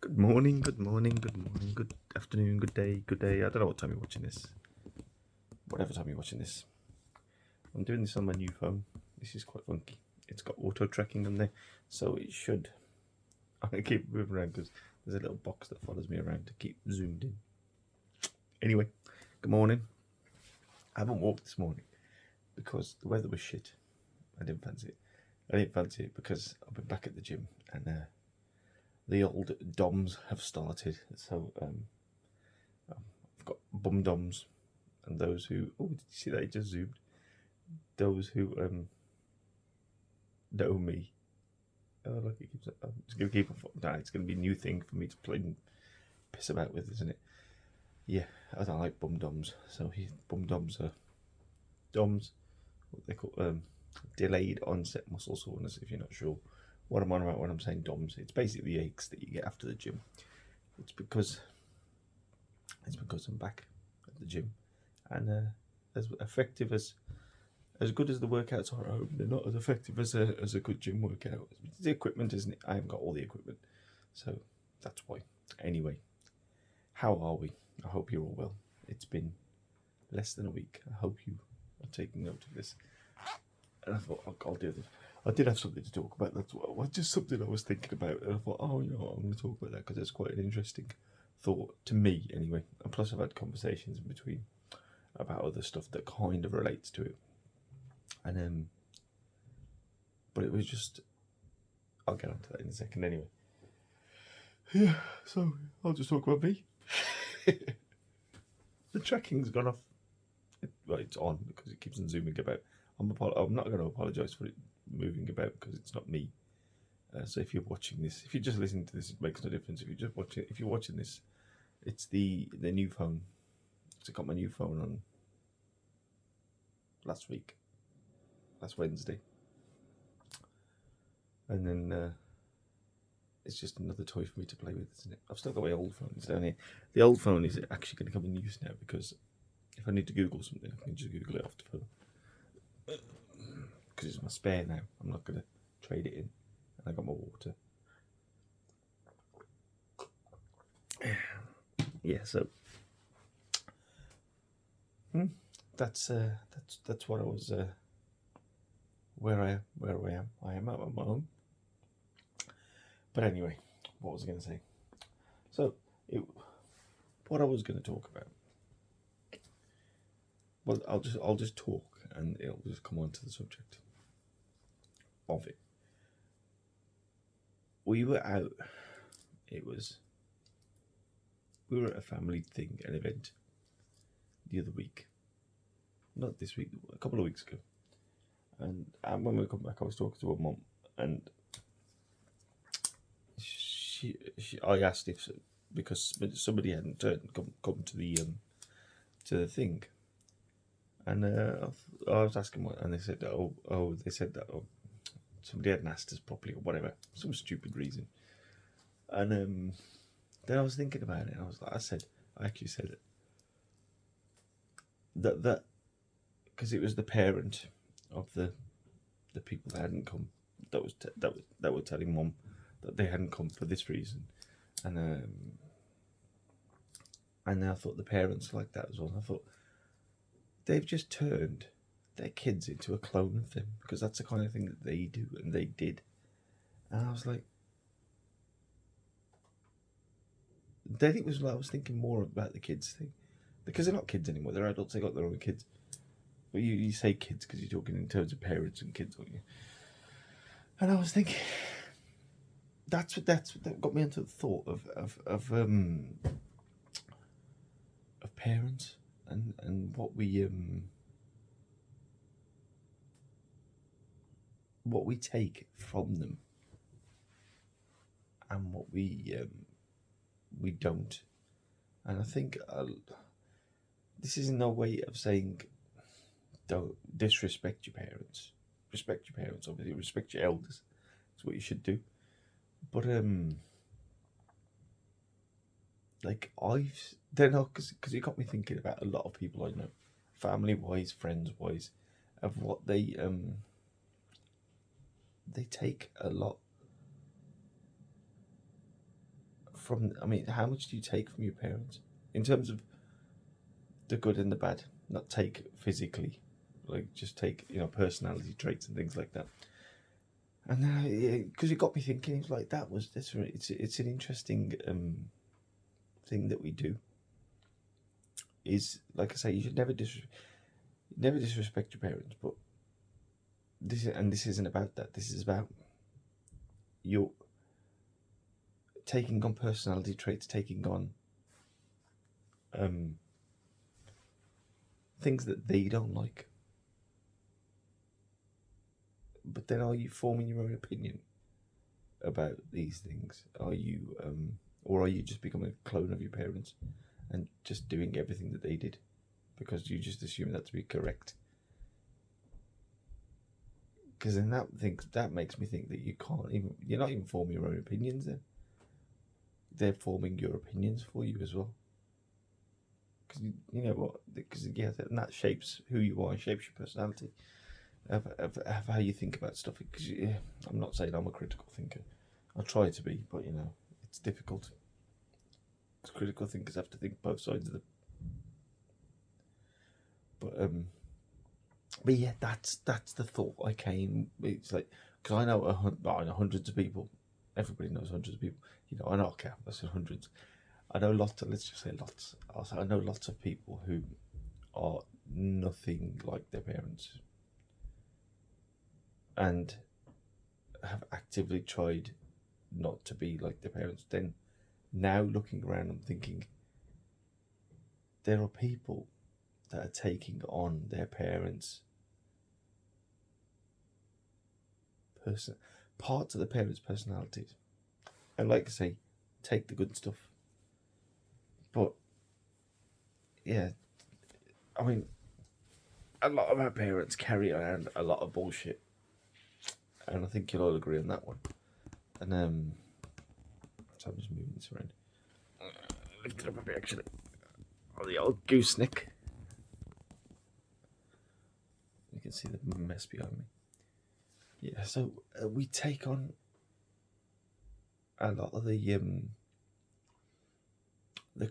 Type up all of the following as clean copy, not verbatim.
Good morning, good afternoon, good day. I don't know what time you're watching this. Whatever time you're watching this. I'm doing this on my new phone. This is quite funky. It's got auto tracking on there, so it should. I'm going to keep moving around because there's a little box that follows me around to keep zoomed in. Anyway, good morning. I haven't walked this morning because the weather was shit. I didn't fancy it because I've been back at the gym and the old DOMs have started. So I've got bum DOMs and those who, oh, did you see that? It just zoomed. Those who know me. Oh, look, it keeps. It's going to keep. It's going to be a new thing for me to play and piss about with, isn't it? Yeah, I don't like bum DOMs. So bum DOMs are DOMs. What they call delayed onset muscle soreness. If you're not sure what I'm on about when I'm saying DOMs, it's basically the aches that you get after the gym. It's because I'm back at the gym, and as effective as good as the workouts are at home, they're not as effective as a good gym workout. It's the equipment, isn't it? I haven't got all the equipment, so that's why. Anyway, how are we? I hope you're all well. It's been less than a week. I hope you are taking note of this. And I thought, I'll do this. I did have something to talk about. That's what, just something I was thinking about. And I thought, oh, you know what, I'm going to talk about that because it's quite an interesting thought to me, anyway. And plus, I've had conversations in between about other stuff that kind of relates to it. And but it was just, I'll get onto that in a second anyway. Yeah, so I'll just talk about me. The tracking's gone off. Well, it's on because it keeps on zooming about. I'm not going to apologise for it moving about because it's not me. So if you're watching this, if you're just listening to this, it makes no difference. If you're watching this, it's the new phone. So I got my new phone on last Wednesday, and then it's just another toy for me to play with, isn't it? I've still got my old phone. It's down here. The old phone is actually going to come in use now because if I need to Google something, I can just Google it off the phone. Because it's my spare now. I'm not going to trade it in. And I got my water. Yeah, so that's what I was. Where I am. I am at my home. But anyway, what was I going to say? So, what I was going to talk about. Well, I'll just talk, and it'll just come on to the subject of it. We were out. We were at a family thing, an event, the other week. Not this week, a couple of weeks ago. And when we come back, I was talking to her mum, and I asked if, because somebody hadn't come to the thing, and I was asking what, and they said, they said that somebody hadn't asked us properly or whatever, some stupid reason, and then I was thinking about it, and I actually said it, that because it was the parent of the people that hadn't come that were telling mum that they hadn't come for this reason, and I thought the parents like that as well. I thought they've just turned their kids into a clone of them because that's the kind of thing that they do and they did, and I was like, then it was like I was thinking more about the kids thing because they're not kids anymore. They're adults. They got their own kids. But you say kids because you're talking in terms of parents and kids, aren't you? And I was thinking, that's what got me into the thought of parents and what we take from them and what we don't. And I think this is no way of saying don't disrespect your parents. Respect your parents, obviously. Respect your elders. That's what you should do. But because it got me thinking about a lot of people I know, family wise, friends wise, of what they take a lot how much do you take from your parents in terms of the good and the bad? Not take physically, like just take personality traits and things like that. And then because it got me thinking, it's like it's an interesting thing that we do. Is like I say, you should never disrespect your parents, but this isn't about that. This is about your taking on personality traits, taking on things that they don't like. But then, are you forming your own opinion about these things? Are you, or are you just becoming a clone of your parents and just doing everything that they did because you just assume that to be correct? Because then that makes me think that you're not even forming your own opinions. Then they're forming your opinions for you as well. Because you know what? Because that shapes who you are, shapes your personality. Of how you think about stuff. Because I'm not saying I'm a critical thinker. I try to be, but it's difficult. Because critical thinkers have to think both sides of them. But yeah, that's the thought I came. It's like, because I know hundreds of people. Everybody knows hundreds of people. I know, okay, I said hundreds. I know lots. Let's just say lots. Also, I know lots of people who are nothing like their parents, and have actively tried not to be like their parents. Then, now looking around, I'm thinking there are people that are taking on their parents' parts of the parents' personalities, and like I say, take the good stuff. But yeah, I mean, a lot of our parents carry around a lot of bullshit, and I think you'll all agree on that one. And so I'm just moving this around. Lift it up a bit, actually. Oh, the old gooseneck. You can see the mess behind me. Yeah, so we take on a lot of the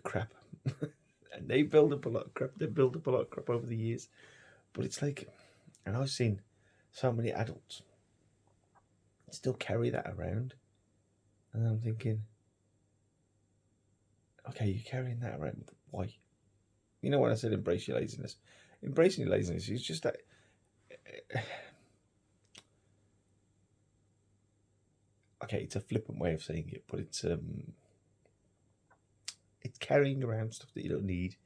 crap, and they build up a lot of crap. They build up a lot of crap over the years, but it's like, and I've seen so many adults still carry that around, and I'm thinking, okay, you're carrying that around. Why? You know when I said embrace your laziness? Embracing your laziness is just that. Okay, it's a flippant way of saying it, but it's carrying around stuff that you don't need.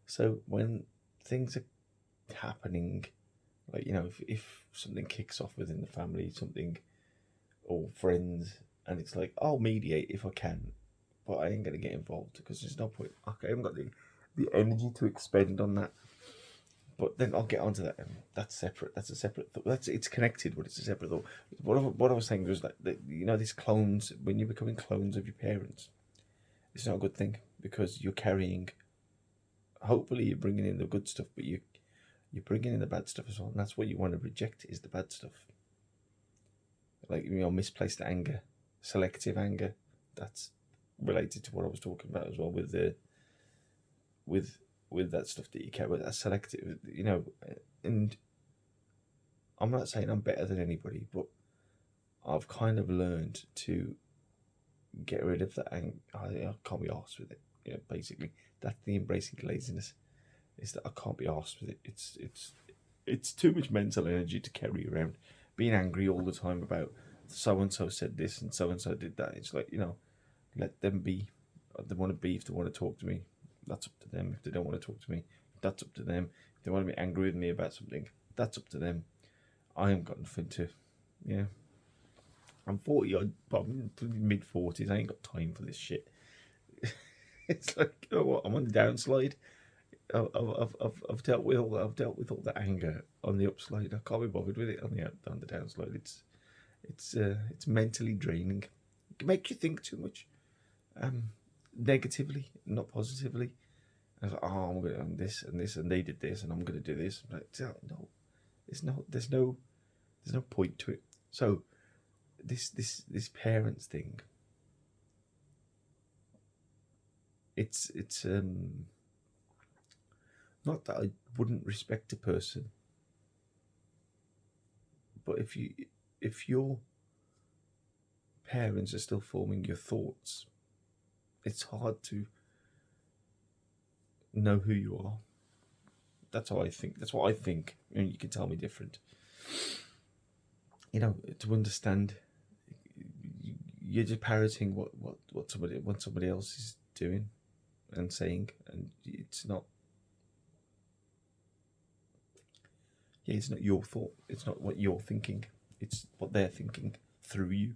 So when things are happening, like if something kicks off within the family, something or friends, and it's like, I'll mediate if I can, but I ain't gonna get involved because there's no point. Okay, I haven't got the energy to expend on that. But then I'll get onto that. That's separate. That's a separate thought. It's connected, but it's a separate thought. What I was saying was that these clones, when you're becoming clones of your parents, it's not a good thing because you're carrying. Hopefully, you're bringing in the good stuff, but you're bringing in the bad stuff as well, and that's what you want to reject is the bad stuff. Like misplaced anger, selective anger. That's related to what I was talking about as well with that stuff that you care about. That's selective, and I'm not saying I'm better than anybody, but I've kind of learned to get rid of that anger. I can't be arsed with it. Yeah, basically, that's the embracing laziness. Is that I can't be arsed with it. It's too much mental energy to carry around. Being angry all the time about so and so said this and so did that. It's like, let them be. If they want to be, if they want to talk to me, that's up to them. If they don't want to talk to me, that's up to them. If they want to be angry with me about something, that's up to them. I haven't got nothing to, I'm 40 odd, but I'm in mid 40s. I ain't got time for this shit. It's like, you know what? I'm on the downslide. I've dealt with all the anger on the upslide. I can't be bothered with it on the downside. It's mentally draining. It can make you think too much, negatively, not positively. I was like, oh, I'm going to do this and this, and they did this, and I'm going to do this. I'm like, no, there's no point to it. So this parents thing. it's not that I wouldn't respect a person, but if your parents are still forming your thoughts, it's hard to know who you are. That's how I think. That's what I think. And you can tell me different. You know, to understand, you're just parroting what somebody else is doing and saying, and it's not. Yeah, it's not your thought. It's not what you're thinking. It's what they're thinking through you.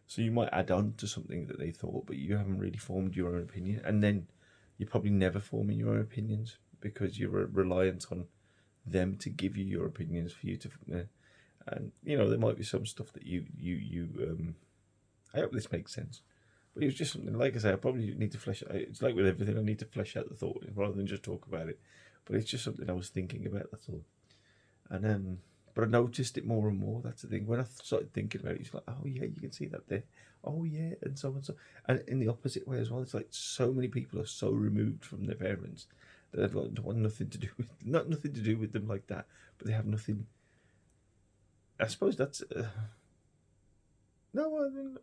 So you might add on to something that they thought, but you haven't really formed your own opinion. And then you're probably never forming your own opinions because you're reliant on them to give you your opinions for you to. And you know, there might be some stuff that you. I hope this makes sense. But it was just something, like I say, I probably need to flesh it out. It's like with everything, I need to flesh out the thought rather than just talk about it. But it's just something I was thinking about, that's all. And but I noticed it more and more. That's the thing. When I started thinking about it, it's like, oh yeah, you can see that there. Oh yeah, and so and so. And in the opposite way as well, it's like so many people are so removed from their parents that they've got nothing to do with, nothing to do with them like that. But they have nothing. I suppose that's no, I mean,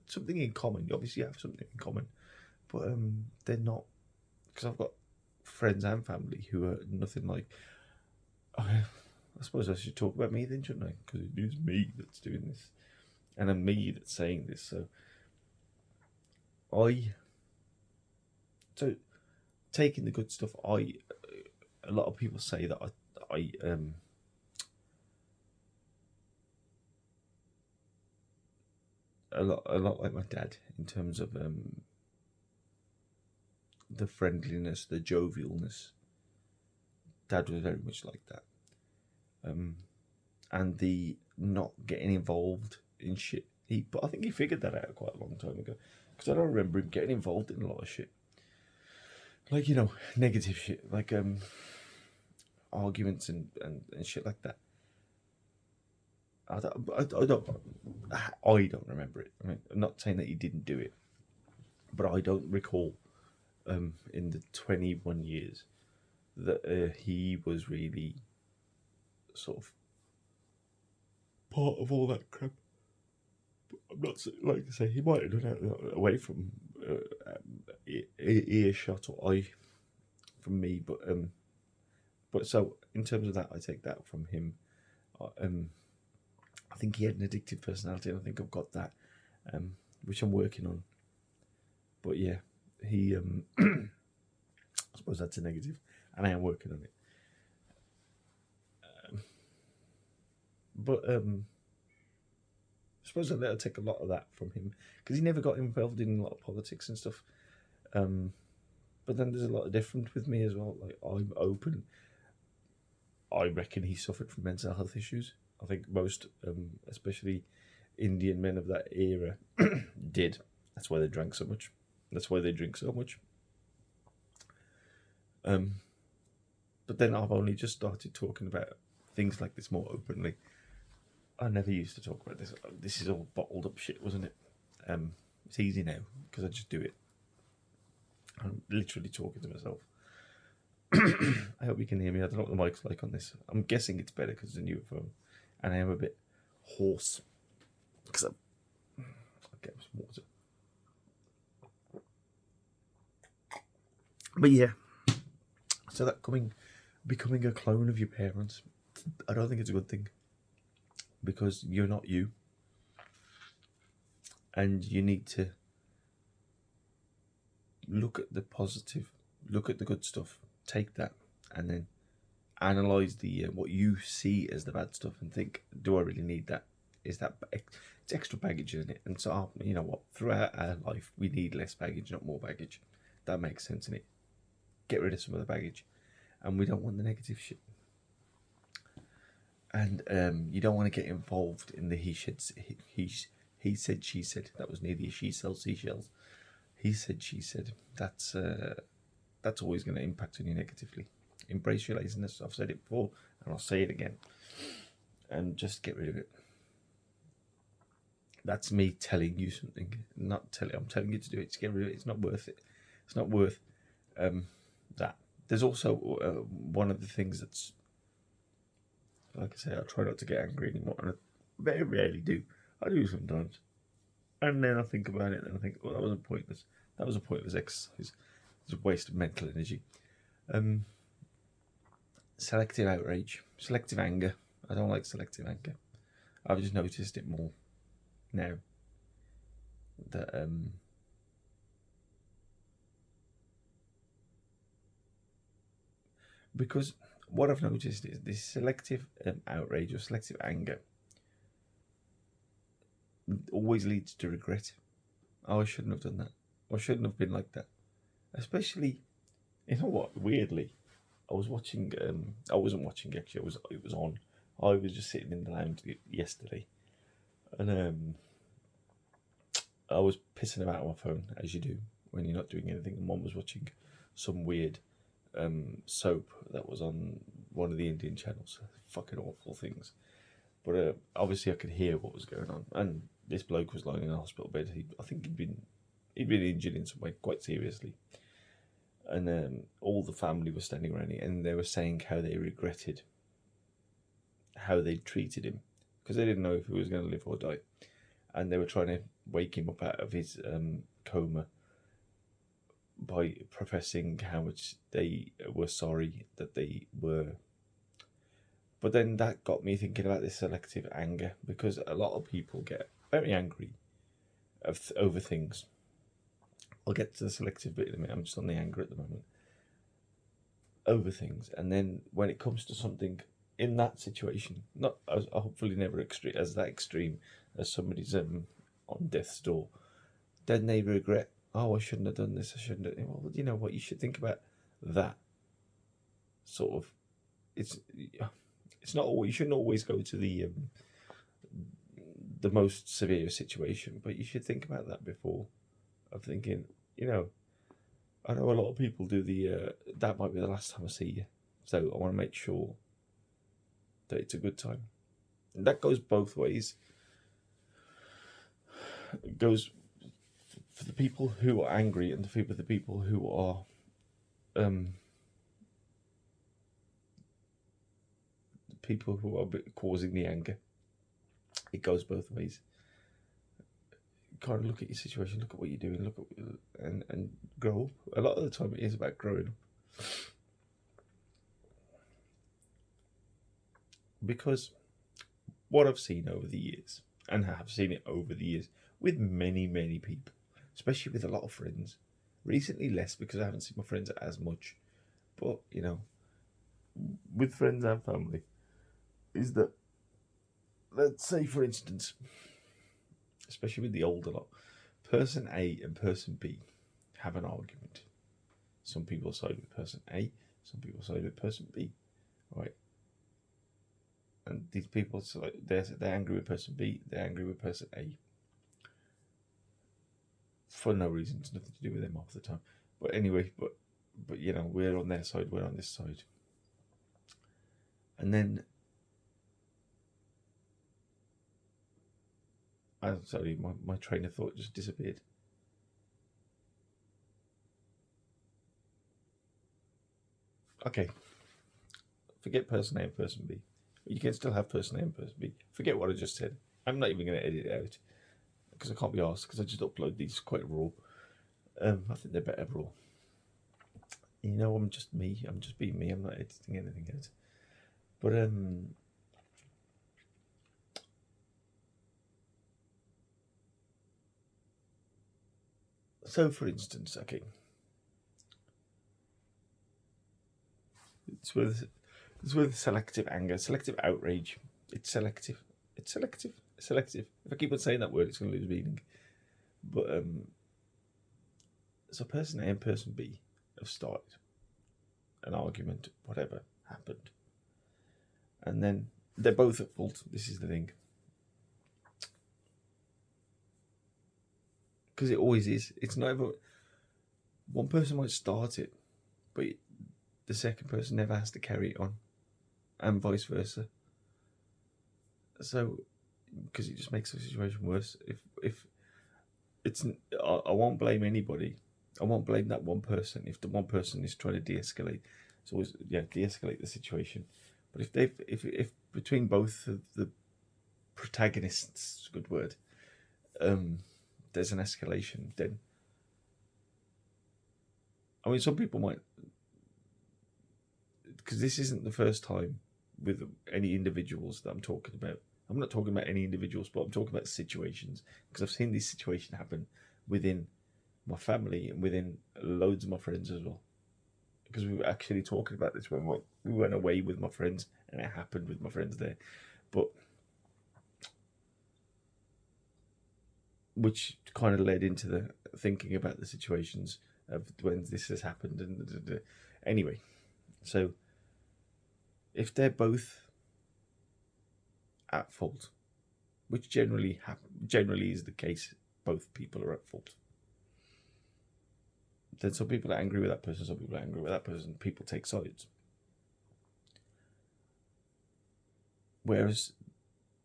something in common. You obviously have something in common, but they're not. Because I've got friends and family who are nothing like. I suppose I should talk about me then, shouldn't I? Because it is me that's doing this, and I'm me that's saying this. So taking the good stuff. A lot of people say that I a lot like my dad in terms of the friendliness, the jovialness. Dad was very much like that. And the not getting involved in shit. But I think he figured that out quite a long time ago. Because I don't remember him getting involved in a lot of shit. Like, you know, negative shit. Like arguments and shit like that. I don't remember it. I mean, I'm not saying that he didn't do it. But I don't recall in the 21 years that he was really sort of part of all that crap. I'm not, like I say, he might have done it away from earshot or eye from me, but so in terms of that, I take that from him. I think he had an addictive personality, and I think I've got that, which I'm working on. But yeah, he I suppose that's a negative, and I am working on it. But I suppose I'll take a lot of that from him because he never got involved in a lot of politics and stuff. But then there's a lot of different with me as well. Like, I'm open. I reckon he suffered from mental health issues. I think most, especially Indian men of that era, did. That's why they drank so much. That's why they drink so much. But then I've only just started talking about things like this more openly. I never used to talk about this. This is all bottled up shit, wasn't it? It's easy now because I just do it. I'm literally talking to myself. I hope you can hear me. I don't know what the mic's like on this. I'm guessing it's better because it's a newer phone, and I am a bit hoarse because I'll get some water. But yeah, so that becoming a clone of your parents, I don't think it's a good thing because you're not you, and you need to look at the positive, look at the good stuff, take that, and then analyze the what you see as the bad stuff and think, do I really need that? Is that it's extra baggage, isn't it? And so, you know what? Throughout our life, we need less baggage, not more baggage. That makes sense, innit? Get rid of some of the baggage, and we don't want the negative shit. And you don't want to get involved in the he said, she said. That was near the she sells seashells. He said, she said. That's always going to impact on you negatively. Embrace your laziness. I've said it before, and I'll say it again. And just get rid of it. That's me telling you something. I'm telling you to do it. Just get rid of it. It's not worth it. It's not worth that. There's also one of the things that's, like I say, I try not to get angry anymore, and I very rarely do. I do sometimes, and then I think about it, and I think, well, that was a pointless. That was a pointless exercise. It's a waste of mental energy. Selective outrage, selective anger. I don't like selective anger. I've just noticed it more now. That because what I've noticed is this selective outrage or selective anger always leads to regret. Oh, I shouldn't have done that. I shouldn't have been like that. Especially, you know what? Weirdly, I was watching. I wasn't watching actually. It was on. I was just sitting in the lounge yesterday, and I was pissing about on my phone as you do when you're not doing anything. And Mum was watching some weird soap that was on one of the Indian channels. Fucking awful things. But obviously, I could hear what was going on, and this bloke was lying in a hospital bed. I think he'd been injured in some way, quite seriously. And all the family was standing around it, and they were saying how they regretted how they treated him because they didn't know if he was going to live or die, and they were trying to wake him up out of his coma by professing how much they were sorry that they were. But then that got me thinking about this selective anger, because a lot of people get very angry over things. I'll get to the selective bit in a minute. I'm just on the anger at the moment. Over things, and then when it comes to something in that situation, not as hopefully never as that extreme as somebody's on death's door, then they regret. Oh, I shouldn't have done this. I shouldn't have. Well, you know what? You should think about that. Sort of, it's not always. You shouldn't always go to the most severe situation, but you should think about that before of thinking. You know, I know a lot of people do that might be the last time I see you, so I want to make sure that it's a good time. And that goes both ways. It goes for the people who are angry and for the people who are causing the anger. It goes both ways. Kind of look at your situation, look at what you're doing, and grow up. A lot of the time, it is about growing up. Because what I've seen over the years, and I have seen it over the years with many, many people, especially with a lot of friends. Recently, less because I haven't seen my friends as much, but you know, with friends and family, is that, let's say, for instance, especially with the older lot, person A and person B have an argument. Some people side with person A, some people side with person B, right? And these people, so they're angry with person B, they're angry with person A. For no reason, it's nothing to do with them half the time. But anyway, but you know, we're on their side, we're on this side. And then, I'm sorry, my train of thought just disappeared. Okay, forget person A and person B. You can still have person A and person B. Forget what I just said. I'm not even going to edit it out because I can't be asked, because I just upload these quite raw. I think they're better raw. You know, I'm just me. I'm just being me. I'm not editing anything out. But so for instance, okay, it's with selective anger, selective outrage. It's selective. It's selective. It's selective. If I keep on saying that word, it's going to lose meaning. But so person A and person B have started an argument, whatever happened, and then they're both at fault. This is the thing, because it always is. It's never one person might start it, but the second person never has to carry it on, and vice versa. So, because it just makes the situation worse. If it's, I won't blame anybody I won't blame that one person if the one person is trying to de-escalate. It's always de-escalate the situation. But if between both of the protagonists, good word, there's an escalation, then I mean some people might, because this isn't the first time with any individuals that I'm talking about. I'm not talking about any individuals, but I'm talking about situations, because I've seen this situation happen within my family and within loads of my friends as well. Because we were actually talking about this when we went away with my friends, and it happened with my friends there. But which kind of led into the thinking about the situations of when this has happened. And anyway, so if they're both at fault, which generally is the case, both people are at fault. Then some people are angry with that person, some people are angry with that person. People take sides. Whereas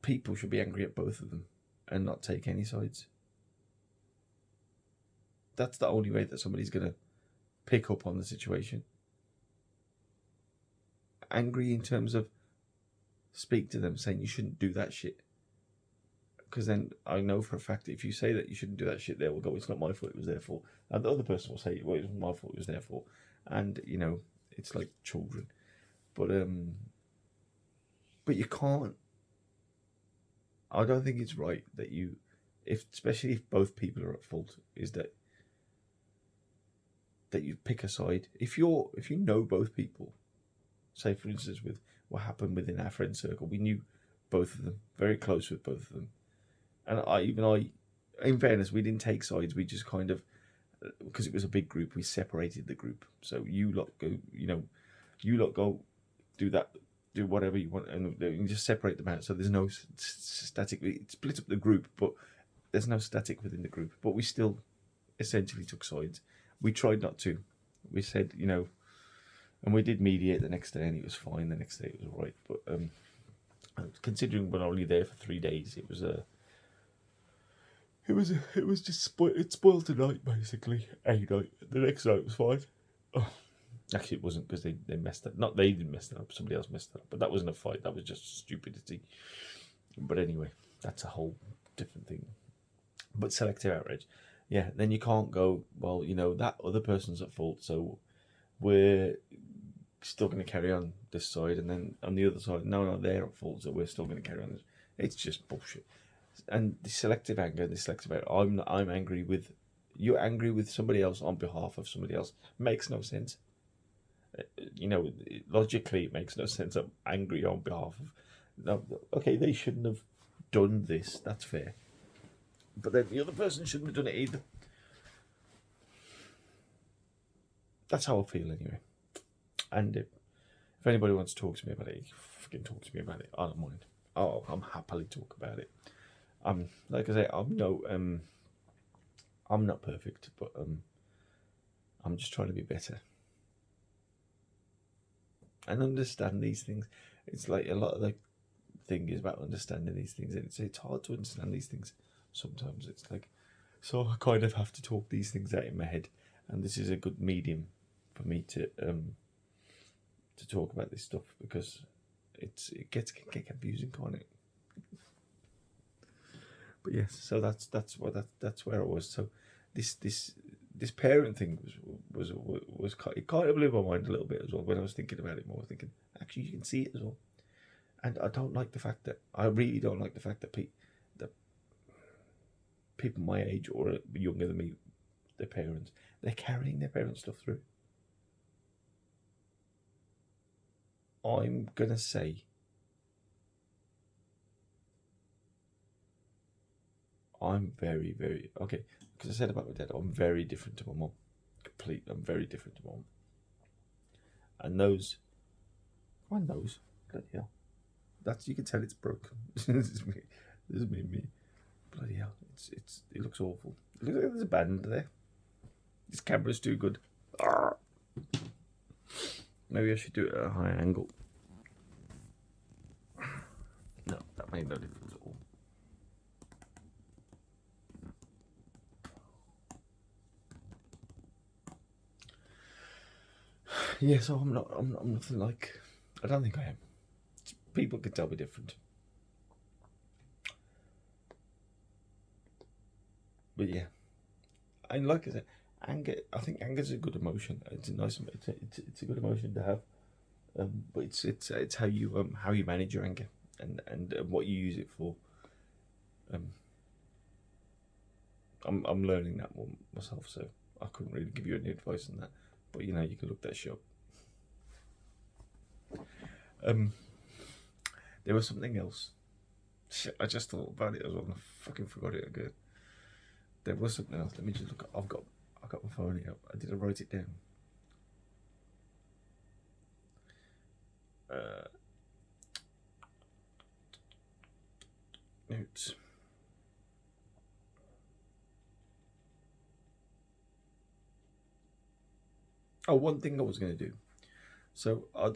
people should be angry at both of them and not take any sides. That's the only way that somebody's going to pick up on the situation. Angry in terms of speak to them saying you shouldn't do that shit. Because then I know for a fact that if you say that you shouldn't do that shit, they will go, it's not my fault, it was their fault. And the other person will say, well, it wasn't my fault, it was their fault. And, you know, it's like children. But you can't, I don't think it's right that you, especially if both people are at fault, is that you pick a side. If you know both people, say for instance with what happened within our friend circle, we knew both of them, very close with both of them. And I, in fairness, we didn't take sides. We just kind of, because it was a big group, we separated the group. So you lot go, go do that, do whatever you want, and you just separate them out. So there's no static. We split up the group, but there's no static within the group. But we still essentially took sides. We tried not to. We said, and we did mediate the next day, and it was fine. The next day it was all right. But considering we're only there for 3 days, it was just it spoiled the night basically. A night. The next night was fine. Oh, actually, it wasn't, because they messed up. Not they didn't mess it up. Somebody else messed it up. But that wasn't a fight. That was just stupidity. But anyway, that's a whole different thing. But selective outrage, yeah. Then you can't go, well, that other person's at fault, so we're still going to carry on this side, and then on the other side, no, they're at fault, so we're still going to carry on this. It's just bullshit. And the selective anger, I'm angry with, you're angry with somebody else on behalf of somebody else, makes no sense. Logically it makes no sense. I'm angry on behalf of, no, okay, they shouldn't have done this, that's fair, but then the other person shouldn't have done it either. That's how I feel anyway. And if anybody wants to talk to me about it, you can fucking talk to me about it. I don't mind. I'm happily talk about it. Like I say, I'm not perfect, but I'm just trying to be better and understand these things. It's like a lot of the thing is about understanding these things, and it's hard to understand these things sometimes. It's like, so I kind of have to talk these things out in my head, and this is a good medium for me to talk about this stuff, because it can get confusing, can't it? But yes, so that's where I was. So this parent thing was it kind of blew my mind a little bit as well when I was thinking about it more. I was thinking, actually, you can see it as well. And I really don't like the fact that people my age or younger than me, their parents, they're carrying their parents' stuff through. I'm gonna say I'm very, very okay, because I said about my dad, I'm very different to my mum. I'm very different to my mum. And those, bloody hell. That's, you can tell it's broken. This is me. Bloody hell. It looks awful. It looks like there's a band there. This camera's too good. Arrgh. Maybe I should do it at a higher angle. No, that made no difference at all. yeah, so I'm nothing like. I don't think I am. People can tell me different. But yeah, and like I said, anger. I think anger is a good emotion. It's a nice. It's a good emotion to have. But it's how you manage your anger and what you use it for. Um, I'm learning that more myself, so I couldn't really give you any advice on that. But you know, you can look that shit up. There was something else. Shit, I just thought about it as well. I fucking forgot it again. There was something else. Let me just look. I've got my phone here. I write it down. Notes. Oh, one thing I was going to do. So I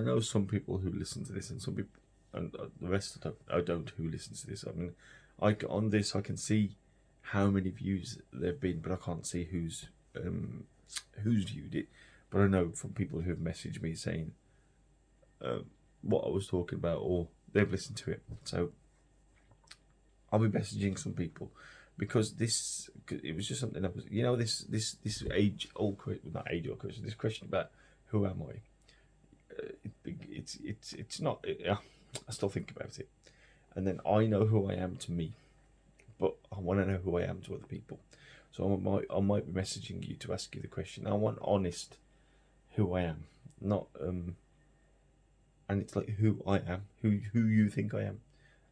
know some people who listen to this, and some people, and the rest I don't who listens to this. I mean, on this I can see how many views there've been, but I can't see who's viewed it. But I know from people who have messaged me saying what I was talking about, or they've listened to it. So I'll be messaging some people because it was just something that was, this age old question, not age old question, this question about who am I. It's not. I still think about it, and then I know who I am to me, but I want to know who I am to other people. So I might be messaging you to ask you the question. I want honest who I am, not and it's like who I am, who you think I am,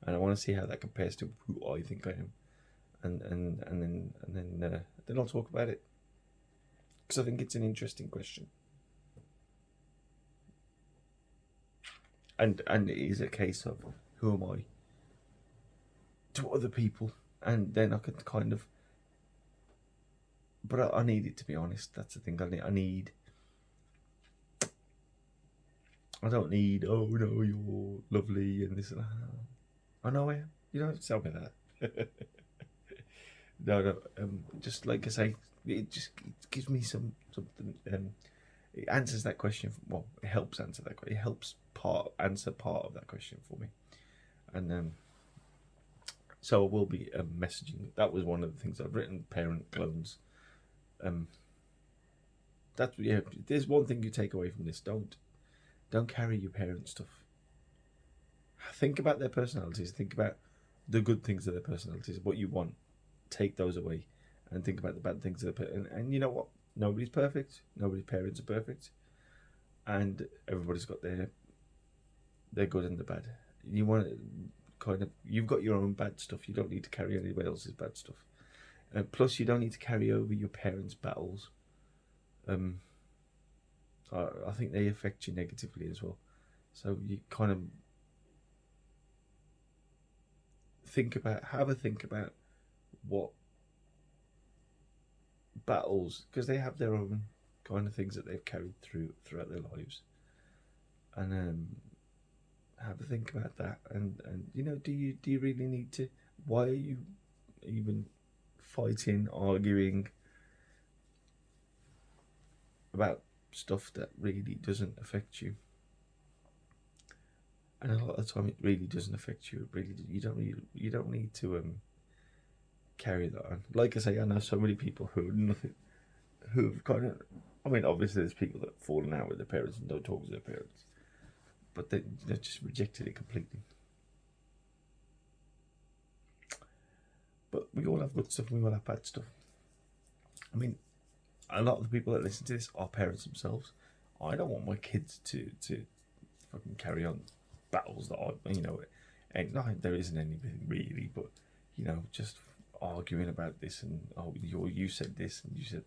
and I want to see how that compares to who I think I am, and then I'll talk about it because I think it's an interesting question. And it is a case of who am I to other people, and then I can kind of. But I need it to be honest. That's the thing. I don't need. Oh no, you're lovely and this and that. I know I am. You don't have to tell me that. No. Just like I say, it gives me something. It answers that question. Well, it helps answer that question. It helps answer part of that question for me, and so I will be messaging. That was one of the things I've written. Parent clones. There's one thing you take away from this. Don't carry your parents' stuff. Think about their personalities. Think about the good things of their personalities. What you want. Take those away, and think about the bad things of their and you know what? Nobody's perfect. Nobody's parents are perfect, and everybody's got their good and the bad. You want to you've got your own bad stuff. You don't need to carry anybody else's bad stuff. Plus, you don't need to carry over your parents' battles. I think they affect you negatively as well. So you kind of have a think about what battles, because they have their own kind of things that they've carried throughout their lives, and have a think about that. And do you really need to? Why are you even fighting, arguing about stuff that really doesn't affect you? And a lot of the time, it really doesn't affect you. You don't need to carry that on. Like I say, I know so many people who've kind of. I mean, obviously, there's people that have fallen out with their parents and don't talk to their parents, but they've just rejected it completely. But we all have good stuff and we all have bad stuff. I mean, a lot of the people that listen to this are parents themselves. I don't want my kids to fucking carry on battles that and there isn't anything really, but just arguing about this and you said this and you said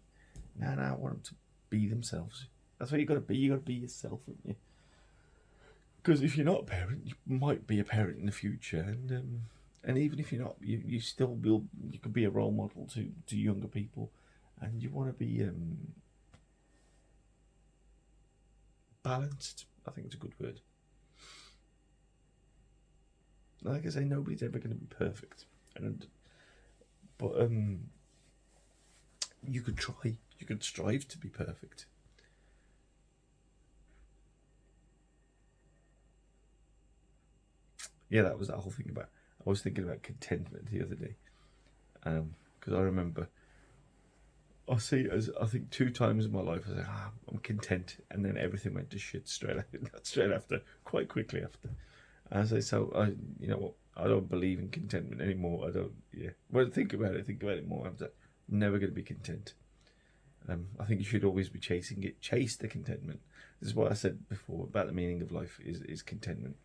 no, I want them to be themselves. That's what you got to be. You got to be yourself, haven't you? Because if you're not a parent, you might be a parent in the future, and even if you're not, you still will. You could be a role model to younger people, and you want to be balanced. I think it's a good word. Like I say, nobody's ever going to be perfect, but you could try. You could strive to be perfect. yeah, that was that whole thing about. I was thinking about contentment the other day, because I remember I see it as I think 2 times in my life I said, I'm content, and then everything went to shit straight after, quite quickly after. And I say, so I, you know what, I don't believe in contentment anymore. I don't. Yeah. Well, think about it more. I'm never going to be content. I think you should always be chasing it. Chase the contentment. This is what I said before about the meaning of life is contentment.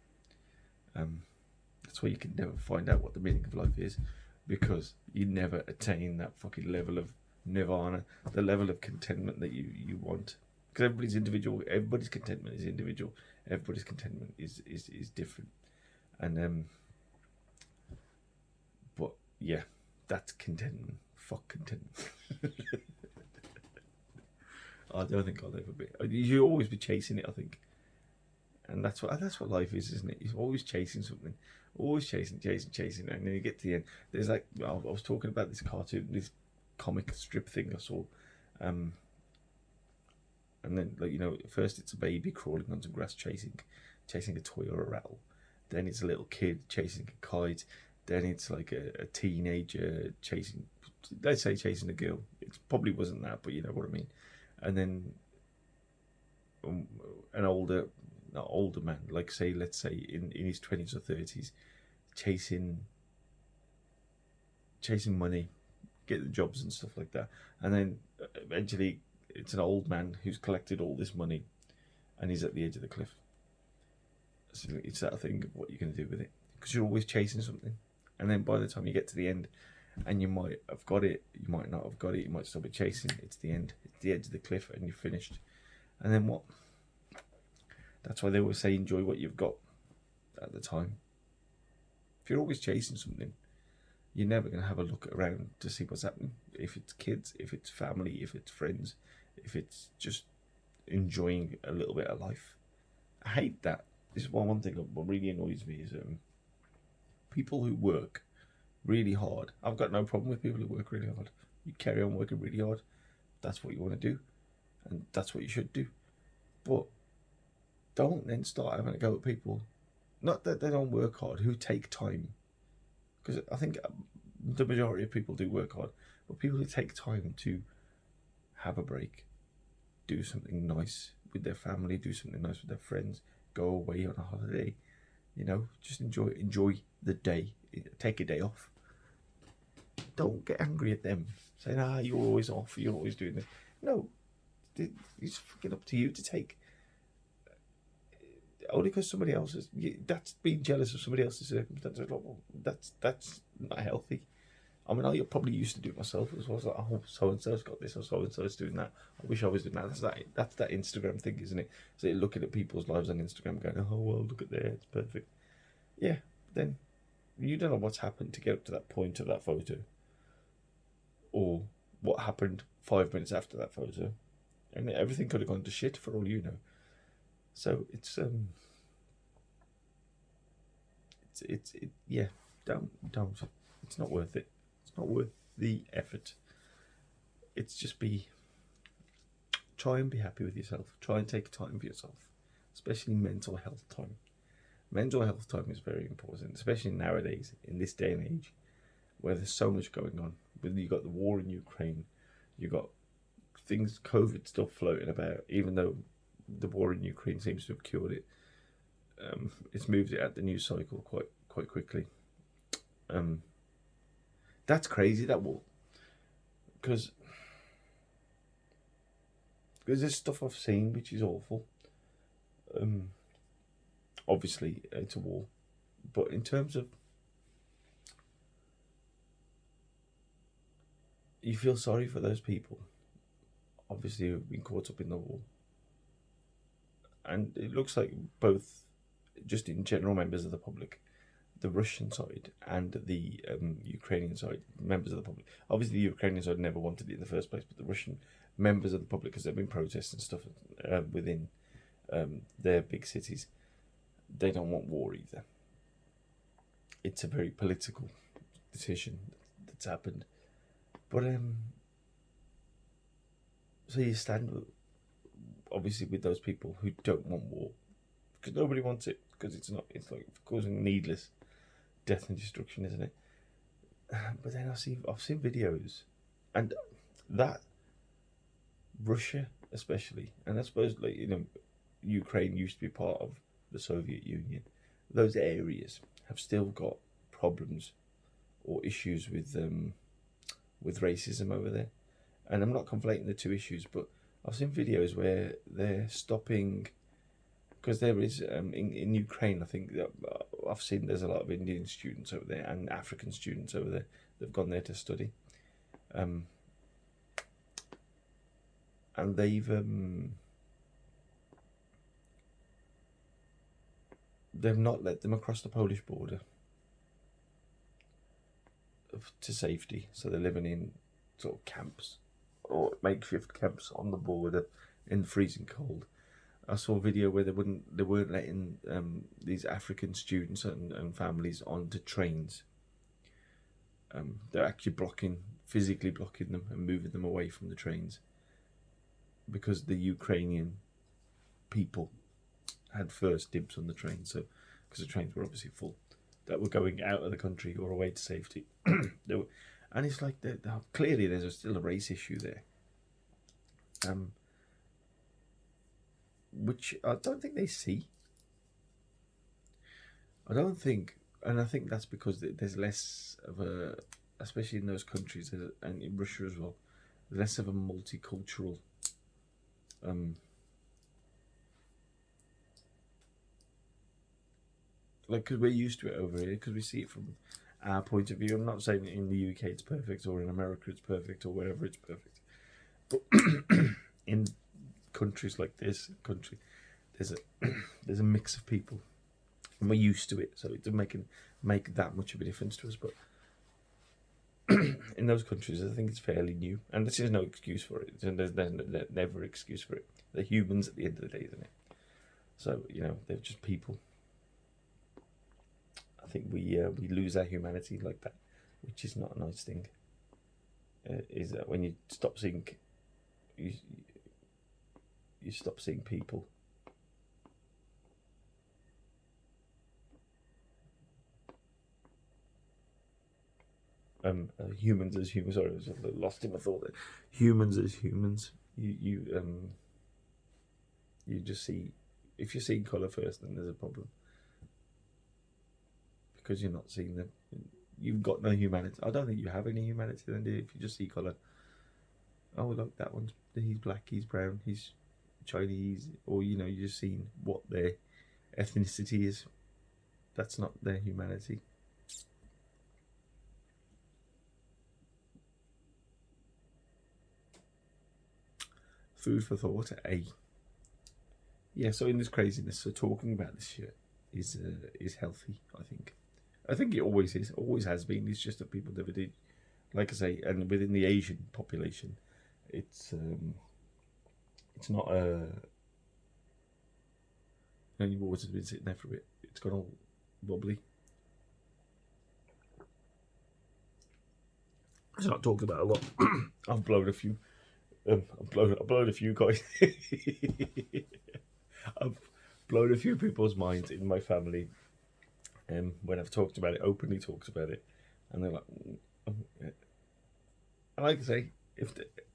That's why you can never find out what the meaning of life is, because you never attain that fucking level of nirvana, the level of contentment that you want. Because everybody's individual. Everybody's contentment is individual. Everybody's contentment is different. And but yeah, that's contentment. Fuck contentment. I don't think I'll ever be. You'll always be chasing it, I think, and that's what life is, isn't it? You're always chasing something, always chasing, and then you get to the end. There's like, I was talking about this cartoon, this comic strip thing I saw, and then, like, you know, at first it's a baby crawling on some grass chasing a toy or a rattle. Then it's a little kid chasing a kite. Then it's like a teenager chasing, let's say, chasing a girl. It probably wasn't that, but you know what I mean. And then an older man, like, say, let's say in his 20s or 30s, chasing money, getting jobs and stuff like that. And then eventually it's an old man who's collected all this money and he's at the edge of the cliff. So it's that thing of what you're going to do with it, because you're always chasing something. And then by the time you get to the end, and you might have got it, you might not have got it, you might still be chasing, it's the end, it's the edge of the cliff, and you're finished. And then what? That's why they always say enjoy what you've got at the time. If you're always chasing something, you're never going to have a look around to see what's happening. If it's kids, if it's family, if it's friends, if it's just enjoying a little bit of life. I hate that. This is one thing that really annoys me is people who work really hard. I've got no problem with people who work really hard. You carry on working really hard. That's what you want to do, and that's what you should do. But don't then start having a go at people. Not that they don't work hard, who take time. Because I think the majority of people do work hard, but people who take time to have a break, do something nice with their family, do something nice with their friends, go away on a holiday, you know, just enjoy the day, take a day off. Don't get angry at them, saying, you're always off, you're always doing this. No, it's fucking up to you to take. Only because somebody else is, that's being jealous of somebody else's circumstances. That's not healthy. I mean, I probably used to do it myself as well. I was like, oh, so and so's got this, or so and so's doing that. I wish I was doing that. That's that Instagram thing, isn't it? So you're looking at people's lives on Instagram, going, oh well, look at there, it's perfect. Yeah, then you don't know what's happened to get up to that point of that photo, or what happened 5 minutes after that photo, and everything could have gone to shit for all you know. So it's yeah, don't. It's not worth it. It's not worth the effort. It's just try and be happy with yourself. Try and take time for yourself, especially mental health time. Mental health time is very important, especially nowadays in this day and age, where there's so much going on. Whether you got the war in Ukraine, you got things, COVID still floating about, even though the war in Ukraine seems to have cured it. It's moved it out the news cycle quite quickly. That's crazy, that war, because there's stuff I've seen which is awful. Obviously it's a war, but in terms of, you feel sorry for those people, obviously, who've been caught up in the war. And it looks like both, just in general, members of the public, the Russian side and the Ukrainian side, members of the public. Obviously, the Ukrainian side never wanted it in the first place, but the Russian members of the public, because there have been protests and stuff within their big cities, they don't want war either. It's a very political decision that's happened. But so you stand, obviously, with those people who don't want war, because nobody wants it, because it's like causing needless death and destruction, isn't it? But then I've seen videos, and that Russia especially, and I suppose Ukraine used to be part of the Soviet Union. Those areas have still got problems or issues with racism over there, and I'm not conflating the two issues, but I've seen videos where they're stopping, because there is in Ukraine, I think I've seen there's a lot of Indian students over there and African students over there that've gone there to study, and they've not let them across the Polish border to safety, so they're living in sort of camps or makeshift camps on the border in the freezing cold. I saw a video where they weren't letting these African students and families onto trains. They're actually physically blocking them and moving them away from the trains, because the Ukrainian people had first dibs on the train. So, because the trains were obviously full, that were going out of the country or away to safety. And it's like clearly there's still a race issue there, which I don't think they see. And I think that's because there's less of a, especially in those countries and in Russia as well, less of a multicultural because we're used to it over here, because we see it from our point of view. I'm not saying in the UK it's perfect, or in America it's perfect, or wherever it's perfect, but in countries like this country, there's a mix of people, and we're used to it, so it doesn't make that much of a difference to us. But in those countries, I think it's fairly new, and this is no excuse for it. There's never an excuse for it. They're humans at the end of the day, isn't it? So they're just people. I think we lose our humanity like that, which is not a nice thing. Is that when you stop seeing you stop seeing people. Humans as humans. Sorry, I was lost in my thought there. Humans as humans. You just see, if you're seeing colour first, then there's a problem, because you're not seeing them. You've got no humanity. I don't think you have any humanity then, do you? If you just see colour. Oh, look, he's black, he's brown, he's Chinese, or you're just seeing what their ethnicity is. That's not their humanity. Food for thought, A. Yeah, so in this craziness, so talking about this shit is healthy, I think. I think it always is, always has been. It's just that people never did. Like I say, and within the Asian population, it's not your water's been sitting there for a bit. It's gone all wobbly. It's not talked about a lot. I've blown a few. I've blown a few guys. I've blown a few people's minds in my family. When I've talked about it, openly talked about it, and they're like, and like I say,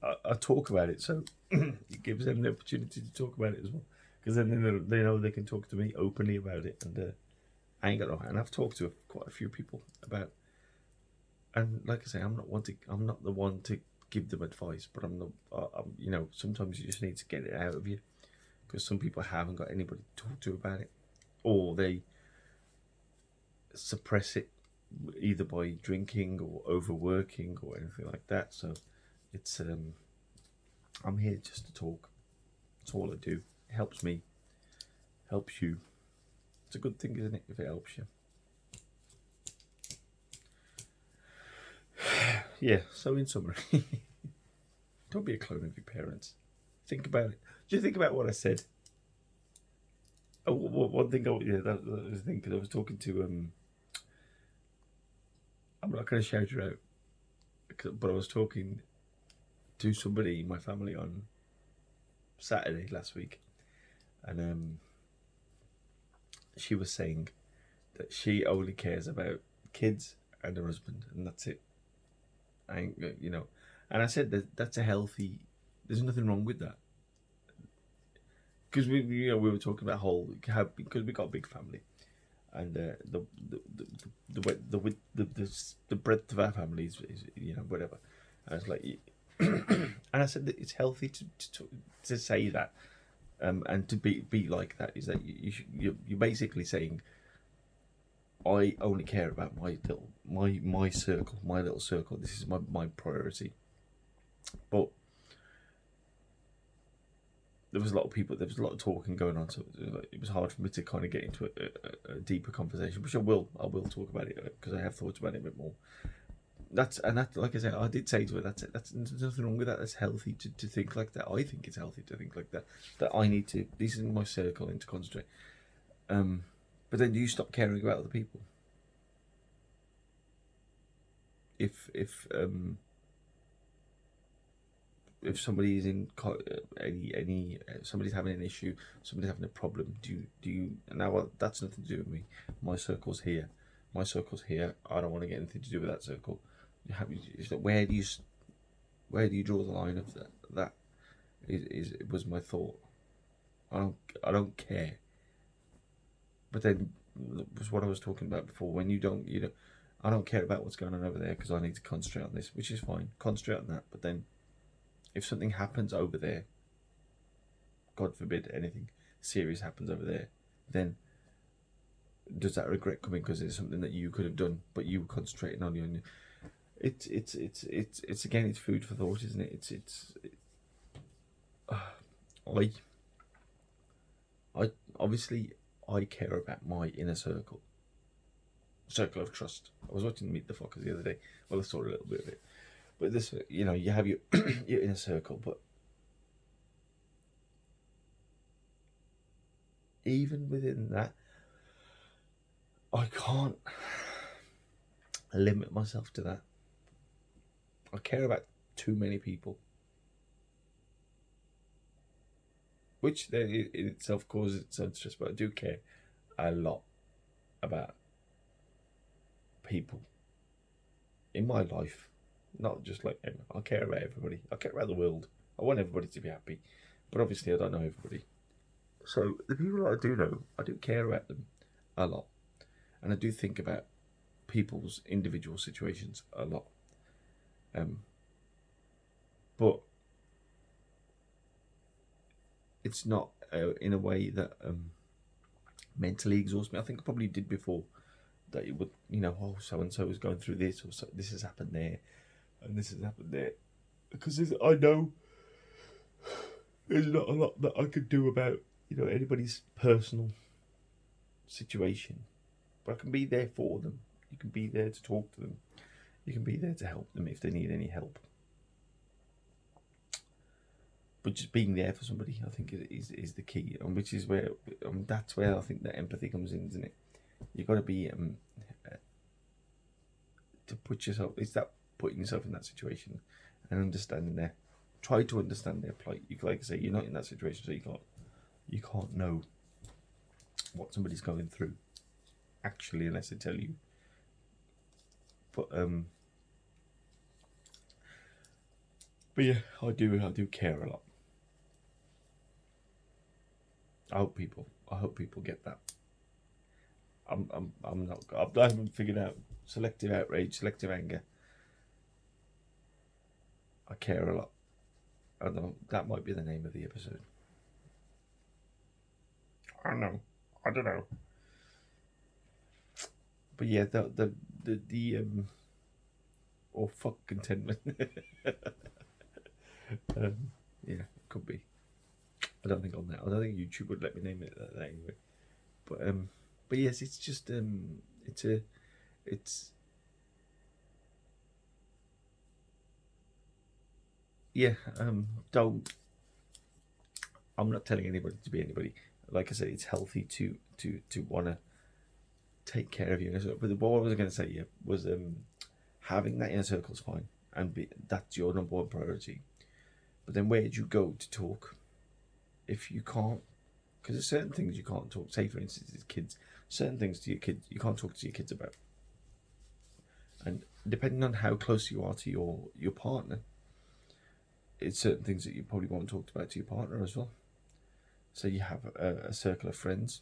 I talk about it, so it gives them the opportunity to talk about it as well, because then they know they can talk to me openly about it, and I ain't got no. And I've talked to quite a few people about, and like I say, I'm not the one to give them advice, but sometimes you just need to get it out of you, because some people haven't got anybody to talk to about it, or they suppress it either by drinking or overworking or anything like that. So it's I'm here just to talk. That's all I do. It helps me, helps you. It's a good thing, isn't it, if it helps you? Yeah, so in summary, don't be a clone of your parents. Think about it. Do you think about what I said? Oh, one thing I was thinking, I was talking to I'm not going to shout her out, but I was talking to somebody in my family on Saturday last week, and she was saying that she only cares about kids and a husband, and that's it. I ain't, you know. And I said that that's a healthy. There's nothing wrong with that, because we were talking about how because we got a big family, and the breadth of our family is whatever. And it's like, and I said that it's healthy to say that, and to be like that, is that you're basically saying, I only care about my circle, my little circle. This is my priority. But there was a lot of people. There was a lot of talking going on, so it was hard for me to kind of get into a deeper conversation. Which I will talk about it, because I have thought about it a bit more. That, like I said, I did say to her, that's there's nothing wrong with that. That's healthy to think like that. I think it's healthy to think like that. That I need to. This is my circle, and to concentrate. But then you stop caring about other people. If somebody is in any somebody's having an issue, somebody's having a problem, do you now? Well, that's nothing to do with me. My circle's here. My circle's here. I don't want to get anything to do with that circle. Where do you draw the line of that? That was my thought. I don't care. But then was what I was talking about before. When you don't, I don't care about what's going on over there, because I need to concentrate on this, which is fine. Concentrate on that. But then, if something happens over there, God forbid anything serious happens over there, then does that regret coming because it's something that you could have done, but you were concentrating on your? It's again, it's food for thought, isn't it? I obviously I care about my inner circle of trust. I was watching Meet the Fockers the other day. Well, I saw a little bit of it, but this, you have your your inner circle, but even within that, I can't limit myself to that. I care about too many people, which then in itself causes its own stress. But I do care a lot about people in my life, not just like I care about everybody. I care about the world. I want everybody to be happy, but obviously I don't know everybody. So the people that I do know, I do care about them a lot, and I do think about people's individual situations a lot. But it's not in a way that mentally exhausts me. I think I probably did before, that it would, oh, so and so is going through this, or so, this has happened there, and this has happened there, because I know there's not a lot that I could do about anybody's personal situation, but I can be there for them. You can be there to talk to them. You can be there to help them if they need any help. But just being there for somebody, I think, is the key, and which is where that's where I think that empathy comes in, isn't it? You've got to be to put yourself. It's that putting yourself in that situation and understanding their. Try to understand their plight. Like I say, you're not in that situation, so you can't know what somebody's going through, actually, unless they tell you. But yeah, I do care a lot. I hope people get that. I'm not. I haven't figured out selective outrage, selective anger. I care a lot. I don't know. That might be the name of the episode. I don't know. But yeah, the or fuck contentment. Yeah, could be. I don't think YouTube would let me name it that anyway. But yes, it's just yeah. Don't. I'm not telling anybody to be anybody. Like I said, it's healthy to want to take care of you. But what I was going to say, was having that inner circle is fine, and that's your number one priority. But then where do you go to talk if you can't? Because there's certain things you can't talk. Say, for instance, kids. Certain things to your kids you can't talk to your kids about. And depending on how close you are to your partner, it's certain things that you probably won't talk about to your partner as well. So you have a circle of friends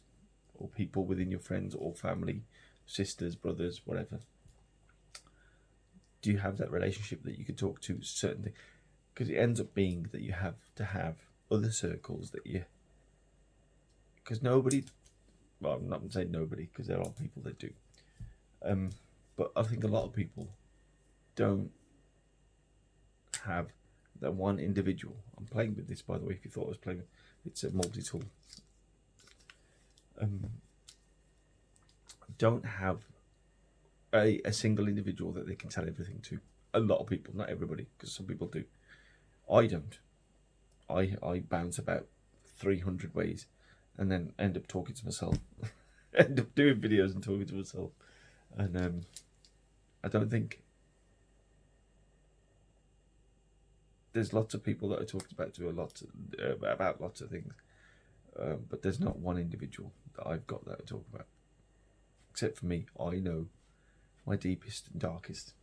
or people within your friends or family, sisters, brothers, whatever. Do you have that relationship that you can talk to certain things? Because it ends up being that you have to have other circles that you... Because nobody... Well, I'm not saying nobody, because there are people that do. But I think a lot of people don't have that one individual. I'm playing with this, by the way, if you thought I was playing with... It's a multi-tool. Don't have a single individual that they can tell everything to. A lot of people, not everybody, because some people do. I don't. I bounce about 300 ways and then end up talking to myself. End up doing videos and talking to myself. And I don't think... There's lots of people that I talked about to about lots of things. But there's not one individual that I've got that I talk about. Except for me, I know my deepest and darkest.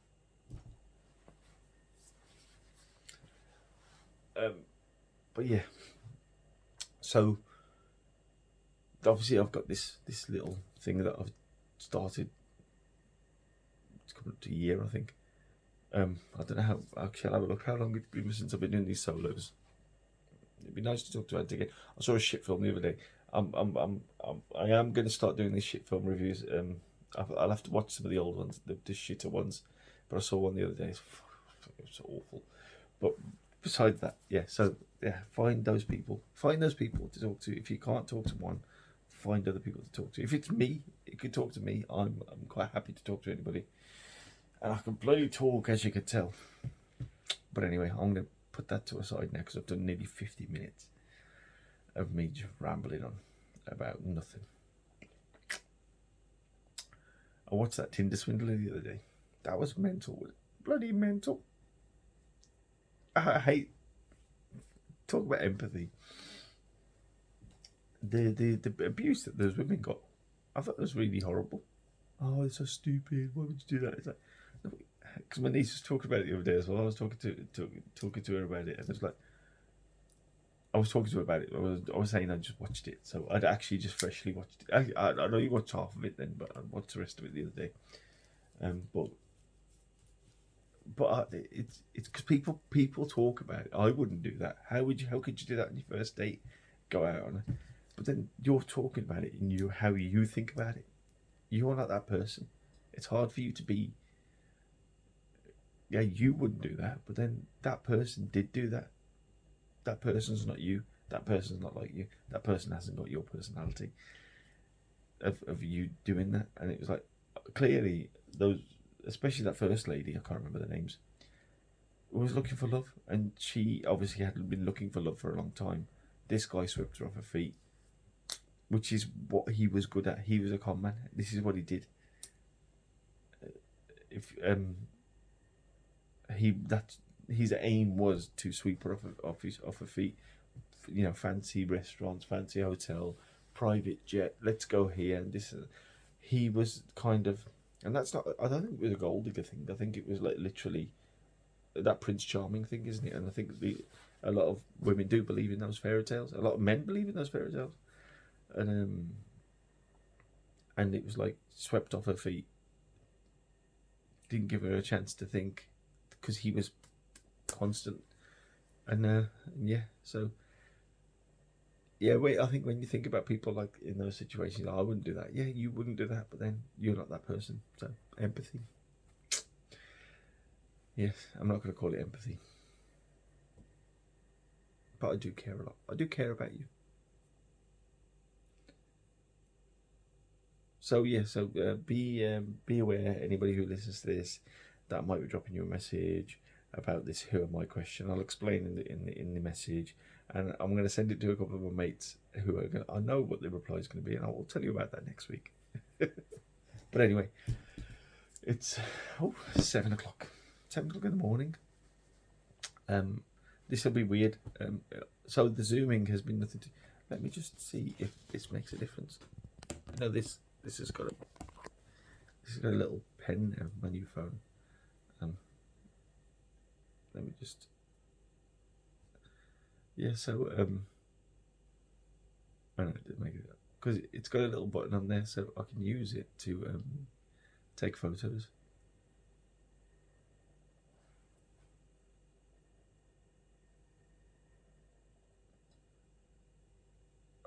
But yeah, so obviously I've got this little thing that I've started. It's coming up to a year, I think. I don't know how. Actually, I'll have a look how long it's been since I've been doing these solos. It'd be nice to talk to it again. I saw a shit film the other day. I am going to start doing these shit film reviews. I'll have to watch some of the old ones, the shitter ones. But I saw one the other day. It was awful. But besides that, yeah. So yeah, find those people. Find those people to talk to. If you can't talk to one, find other people to talk to. If it's me, you can talk to me. I'm quite happy to talk to anybody. And I can bloody talk, as you can tell. But anyway, I'm going to put that to a side now because I've done nearly 50 minutes of me just rambling on about nothing. I watched that Tinder Swindler the other day. That was mental. Bloody mental. I hate... Talk about empathy. The abuse that those women got, I thought it was really horrible. Oh, it's so stupid. Why would you do that? It's like... Because my niece was talking about it the other day as well. I was talking to her about it, and it was like, I was talking to her about it. I was saying I just watched it, so I'd actually just freshly watched it. I know you watched half of it then, but I watched the rest of it the other day. But it's because people talk about it. I wouldn't do that. How could you do that on your first date? Go out on it, but then you're talking about it and how you think about it. You're not that person. It's hard for you to be. Yeah, you wouldn't do that, but then that person did do that. That person's not you. That person's not like you. That person hasn't got your personality of you doing that. And it was like, clearly, those, especially that first lady, I can't remember the names, was looking for love. And she obviously hadn't been looking for love for a long time. This guy swept her off her feet, which is what he was good at. He was a con man. This is what he did. His aim was to sweep her off her feet. You know, fancy restaurants, fancy hotel, private jet. Let's go here and this. He was kind of, and that's not. I don't think it was a gold digger thing. I think it was like literally that Prince Charming thing, isn't it? And I think a lot of women do believe in those fairy tales. A lot of men believe in those fairy tales, and it was like swept off her feet. Didn't give her a chance to think because he was constant, and yeah. So yeah, I think when you think about people like in those situations, I wouldn't do that. Yeah, you wouldn't do that, but then you're not that person. So empathy. Yes, I'm not going to call it empathy, but I do care a lot. I do care about you. So yeah, be aware. Anybody who listens to this, that might be dropping you a message about this "Who am I?" question. I'll explain in the message, and I'm going to send it to a couple of my mates who are going. I know what the reply is going to be, and I will tell you about that next week. But anyway, it's 7 o'clock. 7 o'clock in the morning. This will be weird. So the zooming has been nothing to. Let me just see if this makes a difference. No, this has got a little pen now, my new phone. let me just. Yeah, so I don't know, it make it because it's got a little button on there, so I can use it to take photos.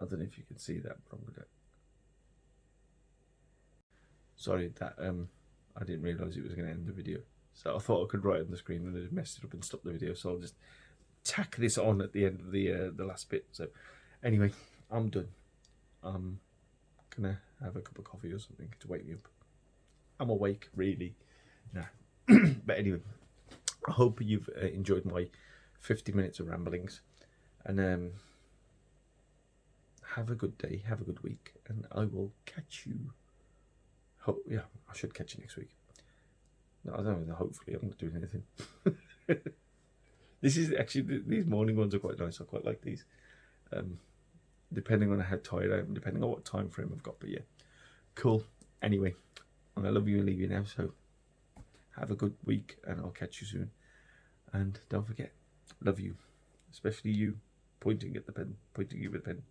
I don't know if you can see that, but I'm gonna. Sorry, that I didn't realise it was going to end the video, so I thought I could write on the screen and it messed it up and stop the video. So I'll just tack this on at the end of the last bit. So anyway, I'm done. I'm gonna have a cup of coffee or something to wake me up. I'm awake, really. Nah. But anyway, I hope you've enjoyed my 50 minutes of ramblings, and have a good day, have a good week, and I will catch you. Yeah, I should catch you next week. No, I don't know. Hopefully, I'm not doing anything. This is actually, these morning ones are quite nice. I quite like these. Depending on how tired I am, depending on what time frame I've got. But yeah, cool. Anyway, I'm gonna love you and leave you now. So have a good week, and I'll catch you soon. And don't forget, love you, especially you, pointing at the pen, pointing you with the pen.